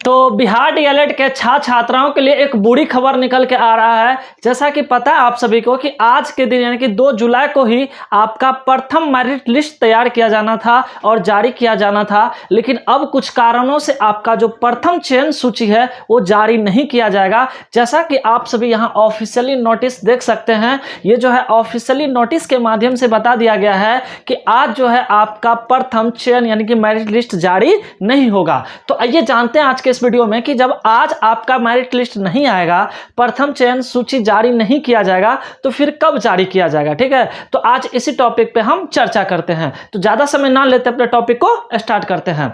तो बिहार डीएलएड के छात्राओं के लिए एक बुरी खबर निकल के आ रहा है। जैसा कि पता है आप सभी को कि आज के दिन यानी कि 2 जुलाई को ही आपका प्रथम मेरिट लिस्ट तैयार किया जाना था और जारी किया जाना था, लेकिन अब कुछ कारणों से आपका जो प्रथम चयन सूची है वो जारी नहीं किया जाएगा। जैसा कि आप सभी यहाँ ऑफिशियली नोटिस देख सकते हैं, ये जो है ऑफिशियली नोटिस के माध्यम से बता दिया गया है कि आज जो है आपका प्रथम चयन यानी कि मेरिट लिस्ट जारी नहीं होगा। तो आइए जानते हैं आज के इस वीडियो में कि जब आज आपका मेरिट लिस्ट नहीं आएगा, प्रथम चयन सूची जारी नहीं किया जाएगा, तो फिर कब जारी किया जाएगा। ठीक है, तो आज इसी टॉपिक पे हम चर्चा करते हैं। तो ज्यादा समय ना लेते अपने टॉपिक को स्टार्ट करते हैं।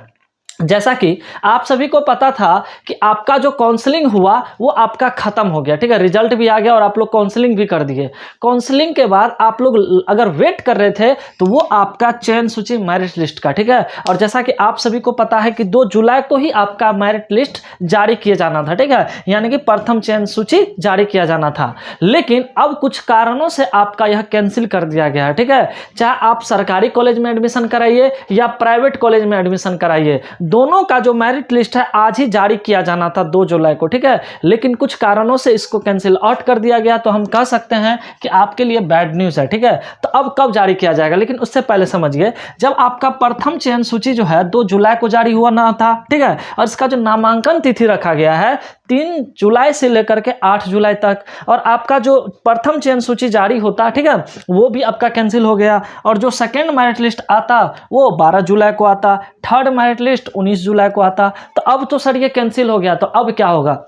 जैसा कि आप सभी को पता था कि आपका जो काउंसलिंग हुआ वो आपका खत्म हो गया। ठीक है, रिजल्ट भी आ गया और आप लोग काउंसलिंग भी कर दिए। काउंसलिंग के बाद आप लोग अगर वेट कर रहे थे तो वो आपका चयन सूची मेरिट लिस्ट का, ठीक है, और जैसा कि आप सभी को पता है कि 2 जुलाई को ही आपका मेरिट लिस्ट जारी किया जाना था। ठीक है, यानी कि प्रथम चयन सूची जारी किया जाना था, लेकिन अब कुछ कारणों से आपका यह कैंसिल कर दिया गया है। ठीक है, चाहे आप सरकारी कॉलेज में एडमिशन कराइए या प्राइवेट कॉलेज में एडमिशन कराइए, दोनों का जो मेरिट लिस्ट है आज ही जारी किया जाना था 2 जुलाई को। ठीक है, लेकिन कुछ कारणों से इसको कैंसिल आउट कर दिया गया, तो हम कह सकते हैं कि आपके लिए बैड न्यूज़ है। ठीक है, तो अब कब जारी किया जाएगा, लेकिन उससे पहले समझिए, जब आपका प्रथम चयन सूची जो है 2 जुलाई को जारी हुआ ना था, ठीक है, और इसका जो नामांकन तिथि रखा गया है 3 जुलाई से लेकर के 8 जुलाई तक, और आपका जो प्रथम चयन सूची जारी होता, ठीक है, वो भी आपका कैंसिल हो गया, और जो सेकेंड मेरिट लिस्ट आता वो 12 जुलाई को आता, थर्ड मेरिट लिस्ट 19 जुलाई को आता। तो अब तो सर ये कैंसिल हो गया, तो अब क्या होगा,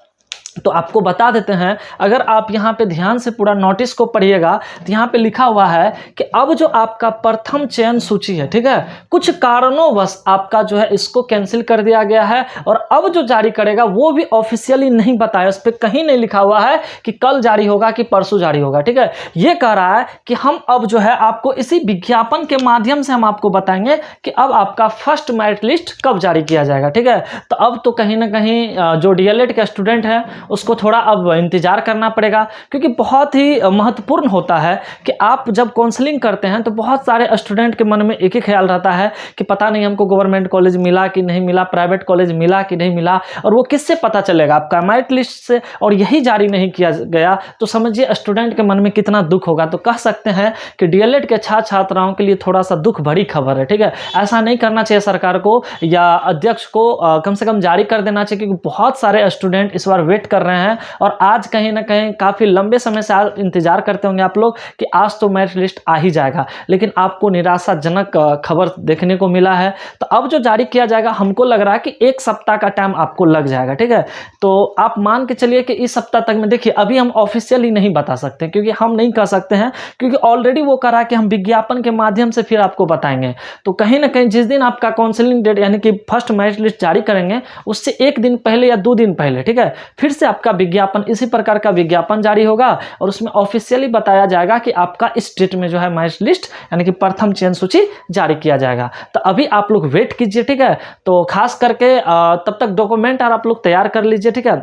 तो आपको बता देते हैं। अगर आप यहाँ पे ध्यान से पूरा नोटिस को पढ़िएगा तो यहाँ पे लिखा हुआ है कि अब जो आपका प्रथम चयन सूची है, ठीक है, कुछ कारणों आपका जो है इसको कैंसिल कर दिया गया है, और अब जो जारी करेगा वो भी ऑफिशियली नहीं बताया, उस पर कहीं नहीं लिखा हुआ है कि कल जारी होगा कि परसों जारी होगा। ठीक है, ये कह रहा है कि हम अब जो है आपको इसी विज्ञापन के माध्यम से हम आपको बताएंगे कि अब आपका फर्स्ट मेरिट लिस्ट कब जारी किया जाएगा। ठीक है, तो अब तो कहीं ना कहीं जो डीएलएड के स्टूडेंट है उसको थोड़ा अब इंतजार करना पड़ेगा, क्योंकि बहुत ही महत्वपूर्ण होता है कि आप जब काउंसलिंग करते हैं तो बहुत सारे स्टूडेंट के मन में एक ही ख्याल रहता है कि पता नहीं हमको गवर्नमेंट कॉलेज मिला कि नहीं मिला, प्राइवेट कॉलेज मिला कि नहीं मिला, और वो किससे पता चलेगा, आपका मेरिट लिस्ट से, और यही जारी नहीं किया गया तो समझिए स्टूडेंट के मन में कितना दुख होगा। तो कह सकते हैं कि डीएलएड के छात्राओं के लिए थोड़ा सा दुख भरी खबर है। ठीक है, ऐसा नहीं करना चाहिए सरकार को या अध्यक्ष को, कम से कम जारी कर देना चाहिए, क्योंकि बहुत सारे स्टूडेंट इस बार वेट कर रहे हैं, और आज कहीं ना कहीं काफी लंबे समय से इंतजार करते होंगे आप लोग कि आज तो मेरिट लिस्ट आ ही जाएगा, लेकिन आपको निराशाजनक खबर देखने को मिला है। तो अब जो जारी किया जाएगा, हमको लग रहा है कि 1 सप्ताह का टाइम आपको लग जाएगा। ठीक है, तो आप मान के चलिए कि इस सप्ताह तक में, देखिए अभी हम ऑफिशियली नहीं बता सकते, क्योंकि हम नहीं कह सकते हैं, क्योंकि ऑलरेडी वो कह रहा है कि हम विज्ञापन के माध्यम से फिर आपको बताएंगे। तो कहीं ना कहीं जिस दिन आपका काउंसलिंग डेट यानी कि फर्स्ट मेरिट लिस्ट जारी करेंगे उससे 1 दिन पहले या 2 दिन पहले, ठीक है, फिर से आपका विज्ञापन, इसी प्रकार का विज्ञापन जारी होगा, और उसमें ऑफिशियली बताया जाएगा कि आपका इस डेट में जो है मेरिट लिस्ट यानी कि प्रथम चयन सूची जारी किया जाएगा। तो अभी आप लोग वेट कीजिए। ठीक है, तो खास करके तब तक डॉक्यूमेंट और आप लोग तैयार कर लीजिए। ठीक है,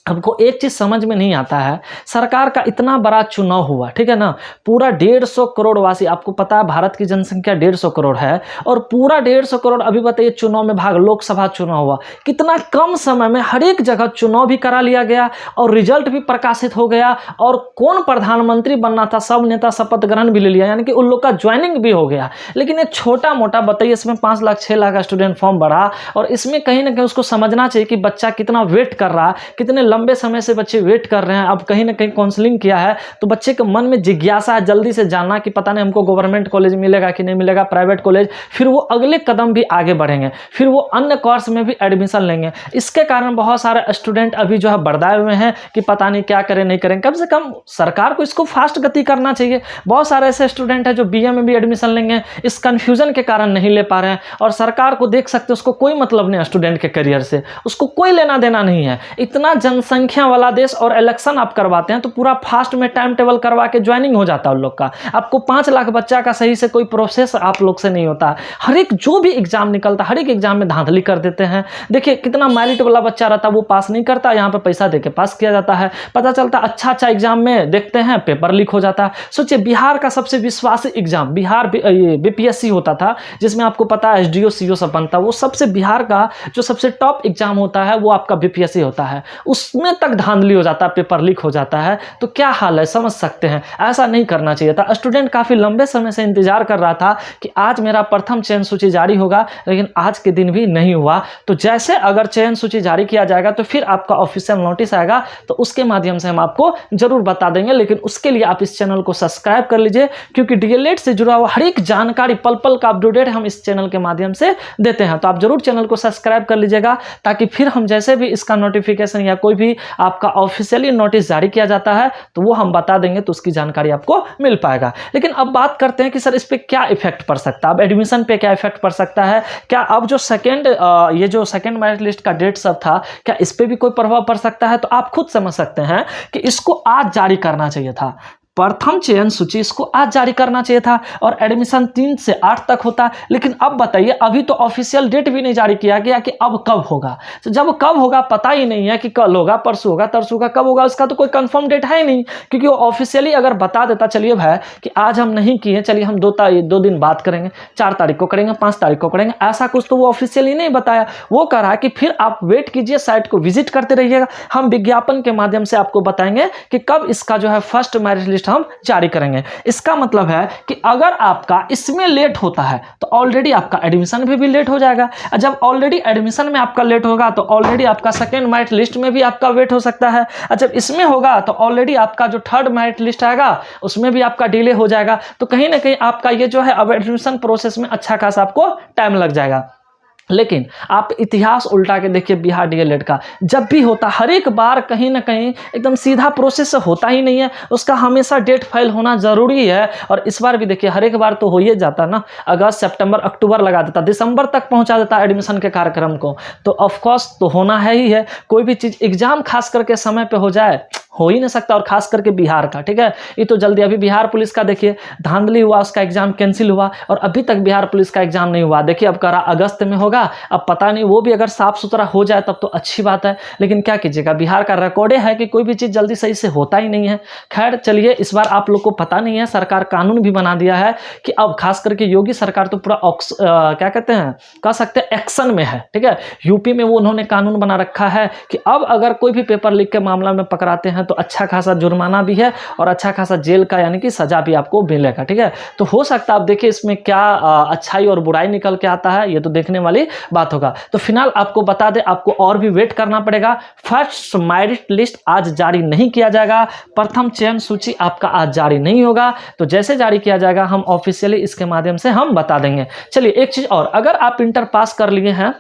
हमको एक चीज समझ में नहीं आता है, सरकार का इतना बड़ा चुनाव हुआ, ठीक है ना, पूरा 150 करोड़ वासी, आपको पता है भारत की जनसंख्या 150 करोड़ है, और पूरा 150 करोड़, अभी बताइए चुनाव में भाग, लोकसभा चुनाव हुआ, कितना कम समय में हर एक जगह चुनाव भी करा लिया गया और रिजल्ट भी प्रकाशित हो गया, और कौन प्रधानमंत्री बनना था सब नेता शपथ ग्रहण भी ले लिया, यानी कि उन लोग का ज्वाइनिंग भी हो गया। लेकिन एक छोटा मोटा बताइए, इसमें 5 लाख 6 लाख स्टूडेंट फॉर्म भरा, और इसमें कहीं ना कहीं उसको समझना चाहिए कि बच्चा कितना वेट कर रहा है, कितने लंबे समय से बच्चे वेट कर रहे हैं। अब कहीं ना कहीं काउंसलिंग किया है तो बच्चे के मन में जिज्ञासा है जल्दी से जानना कि पता नहीं हमको गवर्नमेंट कॉलेज मिलेगा कि नहीं मिलेगा, प्राइवेट कॉलेज, फिर वो अगले कदम भी आगे बढ़ेंगे, फिर वो अन्य कोर्स में भी एडमिशन लेंगे। इसके कारण बहुत सारे स्टूडेंट अभी जो है बरदाए हुए हैं कि पता नहीं क्या करें नहीं करें। कम से कम सरकार को इसको फास्ट गति करना चाहिए। बहुत सारे ऐसे स्टूडेंट हैं जो बीए में भी एडमिशन लेंगे, इस कंफ्यूजन के कारण नहीं ले पा रहे हैं, और सरकार को देख सकते हैं उसको कोई मतलब नहीं है स्टूडेंट के करियर से, उसको कोई लेना देना नहीं है। इतना जनसंख्या वाला देश और इलेक्शन आप करवाते हैं तो पूरा फास्ट में टाइम टेबल करवा के ज्वाइनिंग हो जाता है उन लोग का। आपको 5 लाख बच्चा का सही से कोई प्रोसेस आप लोग से नहीं होता। हर एक जो भी एग्जाम निकलता है हर एक एग्जाम में धांधली कर देते हैं। देखिए कितना मेरिट वाला बच्चा रहता है वो पास नहीं करता, यहाँ पे पैसा देके पास किया जाता है। पता चलता अच्छा एग्जाम में देखते हैं पेपर लीक हो जाता है। सोचिए बिहार का सबसे विश्वासी एग्जाम बिहार बीपीएससी होता था, जिसमें आपको पता है एसडीओ सीओ सब बनता है। वो सबसे बिहार का जो सबसे टॉप एग्जाम होता है वो आपका बीपीएससी होता है, उसमें तक धांधली हो जाता है, पेपर लीक हो जाता है। तो क्या हाल है समझ सकते हैं। ऐसा नहीं करना चाहिए था। स्टूडेंट काफी लंबे समय से इंतजार कर रहा था कि आज मेरा प्रथम चयन सूची जारी होगा, लेकिन आज के दिन भी नहीं हुआ। तो जैसे अगर चयन सूची जारी किया जाएगा तो फिर आपका ऑफिशियल नोटिस आएगा, तो उसके माध्यम से हम आपको जरूर बता देंगे। लेकिन उसके लिए आप इस चैनल को सब्सक्राइब कर लीजिए, क्योंकि डीएलएड से जुड़ा हुआ हर एक जानकारी पल पल का अपडेट हम इस चैनल के माध्यम से देते हैं। तो आप जरूर चैनल को सब्सक्राइब कर लीजिएगा, ताकि फिर हम जैसे भी इसका नोटिफिकेशन या कोई भी आपका ऑफिशियली नोटिस जारी किया जाता है तो वो हम बता देंगे, तो उसकी जानकारी आपको मिल पाएगा। लेकिन अब बात करते हैं कि सर इस पे क्या इफेक्ट पड़ सकता है, अब एडमिशन पे क्या इफेक्ट पड़ सकता है। क्या अब जो सेकंड मेरिट लिस्ट का डेट सब था, क्या इस पे भी कोई प्रभाव पड़ सकता है। तो आप खुद समझ सकते हैं कि इसको आज जारी करना चाहिए था। प्रथम चयन सूची इसको आज जारी करना चाहिए था और एडमिशन 3 से 8 तक होता। लेकिन अब बताइए, अभी तो ऑफिशियल डेट भी नहीं जारी किया गया कि अब कब होगा। तो जब कब होगा पता ही नहीं है कि कल होगा, परसों होगा, तरसों होगा, कब होगा, उसका तो कोई कंफर्म डेट है ही नहीं। क्योंकि वो ऑफिशियली अगर बता देता चलिए भाई कि आज हम नहीं किए, चलिए हम 2 दिन बात करेंगे, 4 तारीख को करेंगे, 5 तारीख को करेंगे, ऐसा कुछ तो वो ऑफिशियली नहीं बताया। वो कह रहा है कि फिर आप वेट कीजिए, साइट को विजिट करते रहिएगा, हम विज्ञापन के माध्यम से आपको बताएंगे कि कब इसका जो है फर्स्ट मेरिट लिस्ट हम जारी करेंगे। इसका मतलब है कि अगर आपका इसमें लेट होता है तो ऑलरेडी आपका एडमिशन में भी लेट हो जाएगा। जब ऑलरेडी एडमिशन में आपका लेट होगा तो ऑलरेडी आपका सेकंड मेरिट लिस्ट में भी आपका वेट हो सकता है। जब इसमें होगा तो ऑलरेडी आपका जो थर्ड मेरिट लिस्ट आएगा उसमें भी आपका डिले हो जाएगा। तो कहीं ना कहीं आपका ये जो है अब एडमिशन प्रोसेस में अच्छा खासा आपको टाइम लग जाएगा। लेकिन आप इतिहास उल्टा के देखिए, बिहार डीएलएड का जब भी होता हर एक बार कहीं ना कहीं एकदम सीधा प्रोसेस होता ही नहीं है, उसका हमेशा डेट फाइल होना जरूरी है। और इस बार भी देखिए हर एक बार तो हो ही जाता ना, अगस्त सितंबर अक्टूबर लगा देता, दिसंबर तक पहुंचा देता एडमिशन के कार्यक्रम को। तो ऑफकोर्स तो होना है ही है। कोई भी चीज़ एग्जाम खास करके समय पे हो जाए हो ही नहीं सकता, और खास करके बिहार का, ठीक है। ये तो जल्दी अभी बिहार पुलिस का देखिए धांधली हुआ, उसका एग्जाम कैंसिल हुआ और अभी तक बिहार पुलिस का एग्जाम नहीं हुआ। देखिए अब कह रहा अगस्त में होगा, अब पता नहीं, वो भी अगर साफ सुथरा हो जाए तब तो अच्छी बात है। लेकिन क्या कीजिएगा, बिहार का रिकॉर्ड है कि कोई भी चीज़ जल्दी सही से होता ही नहीं है। खैर चलिए, इस बार आप लोग को पता नहीं है, सरकार कानून भी बना दिया है कि अब खास करके योगी सरकार तो पूरा क्या कहते हैं, कह सकते हैं एक्शन में है, ठीक है। यूपी में वो उन्होंने कानून बना रखा है कि अब अगर कोई भी पेपर लीक के मामला में पकड़ाते हैं तो अच्छा खासा जुर्माना भी है और अच्छा खासा जेल का यानी कि सजा भी आपको मिलेगा, ठीक है। तो हो सकता है आप देखिए इसमें क्या अच्छाई और बुराई निकल के आता है, ये तो देखने वाली बात होगा। तो फिलहाल आपको बता दें, आपको और भी वेट करना पड़ेगा। फर्स्ट मेरिट लिस्ट आज जारी नहीं किया जाएगा, प्रथम चयन सूची आपका आज जारी नहीं होगा। तो जैसे जारी किया जाएगा हम ऑफिशियली इसके माध्यम से हम बता देंगे। चलिए एक चीज और, अगर आप इंटर पास कर लिए हैं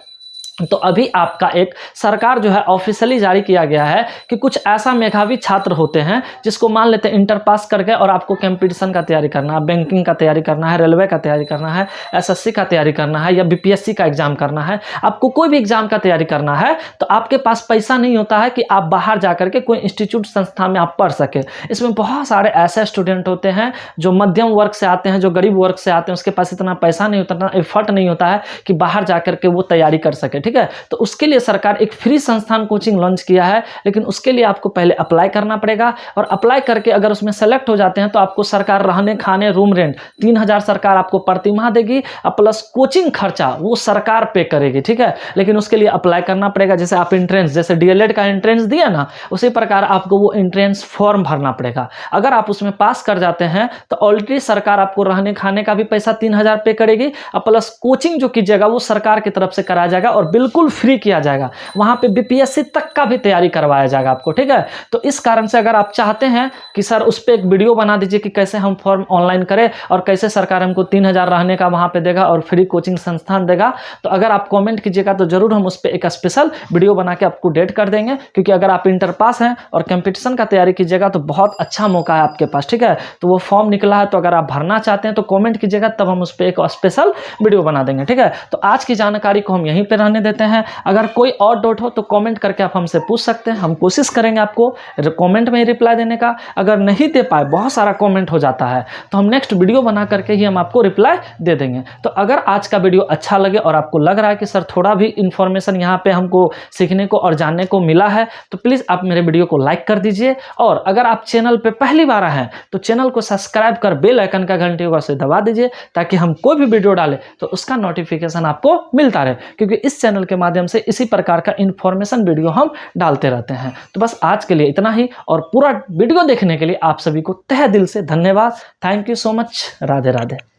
तो अभी आपका एक सरकार जो है ऑफिशियली जारी किया गया है कि कुछ ऐसा मेधावी छात्र होते हैं जिसको मान लेते हैं इंटर पास करके और आपको कंपटीशन का तैयारी करना है, बैंकिंग का तैयारी करना है, रेलवे का तैयारी करना है, एसएससी का तैयारी करना है या बीपीएससी का एग्जाम करना है, आपको कोई भी एग्जाम का तैयारी करना है, तो आपके पास पैसा नहीं होता है कि आप बाहर जाकर के कोई इंस्टीट्यूट संस्था में आप पढ़ सके। इसमें बहुत सारे ऐसे स्टूडेंट होते हैं जो मध्यम वर्ग से आते हैं, जो गरीब वर्ग से आते हैं, उसके पास इतना पैसा नहीं होता, इतना एफर्ट नहीं होता है कि बाहर जाकर के वो तैयारी कर सके, ठीक है। तो उसके लिए सरकार एक फ्री संस्थान कोचिंग लॉन्च किया है, लेकिन उसके लिए आपको पहले अप्लाई करना पड़ेगा और अप्लाई करके अगर उसमें सेलेक्ट हो जाते हैं तो आपको सरकार रहने खाने रूम रेंट 3000 सरकार आपको प्रति माह देगी और प्लस कोचिंग खर्चा वो सरकार पे करेगी, ठीक है। लेकिन उसके लिए अप्लाई करना पड़ेगा। जैसे आप एंट्रेंस, जैसे डीएलएड का एंट्रेंस दिया ना, उसी प्रकार आपको वो एंट्रेंस फॉर्म भरना पड़ेगा। अगर आप उसमें पास कर जाते हैं तो ऑलरेडी सरकार आपको रहने खाने का भी पैसा 3000 पे करेगी और प्लस कोचिंग जो कीजिएगा वो सरकार की तरफ से कराया जाएगा और बिल्कुल फ्री किया जाएगा। वहां पे बीपीएससी तक का भी तैयारी करवाया जाएगा आपको, ठीक है। तो इस कारण से अगर आप चाहते हैं कि सर उस पर एक वीडियो बना दीजिए कि कैसे हम फॉर्म ऑनलाइन करें और कैसे सरकार हमको 3000 रहने का वहां पे देगा और फ्री कोचिंग संस्थान देगा, तो अगर आप कमेंट कीजिएगा तो जरूर हम उस पर एक स्पेशल वीडियो बना के आपको डेट कर देंगे। क्योंकि अगर आप इंटर पास हैं और कंपटीशन का तैयारी कीजिएगा तो बहुत अच्छा मौका है आपके पास, ठीक है। तो वो फॉर्म निकला है, तो अगर आप भरना चाहते हैं तो कमेंट कीजिएगा, तब हम उस पर एक स्पेशल वीडियो बना देंगे, ठीक है। तो आज की जानकारी को हम यहीं पर रहने देते हैं। अगर कोई और डाउट हो तो कमेंट करके आप हमसे पूछ सकते हैं, हम कोशिश करेंगे आपको कमेंट में ही रिप्लाई देने का। अगर नहीं दे पाए, बहुत सारा कमेंट हो जाता है, तो हम नेक्स्ट वीडियो बना करके ही हम आपको रिप्लाई दे देंगे। तो अगर आज का वीडियो अच्छा लगे और आपको लग रहा है कि सर थोड़ा भी इन्फॉर्मेशन यहाँ पे हमको सीखने को और जानने को मिला है, तो प्लीज़ आप मेरे वीडियो को लाइक कर दीजिए। और अगर आप चैनल पे पहली बार आए हैं तो चैनल को सब्सक्राइब कर बेल आइकन का घंटी को से दबा दीजिए, ताकि हम कोई भी वीडियो डालें तो उसका नोटिफिकेशन आपको मिलता रहे, क्योंकि इस चैनल के माध्यम से इसी प्रकार का इन्फॉर्मेशन वीडियो हम डालते रहते हैं। तो बस आज के लिए इतना ही, और पूरा वीडियो देखने के लिए आप सभी को तहे दिल से धन्यवाद। Thank you so much. Radhe Radhe.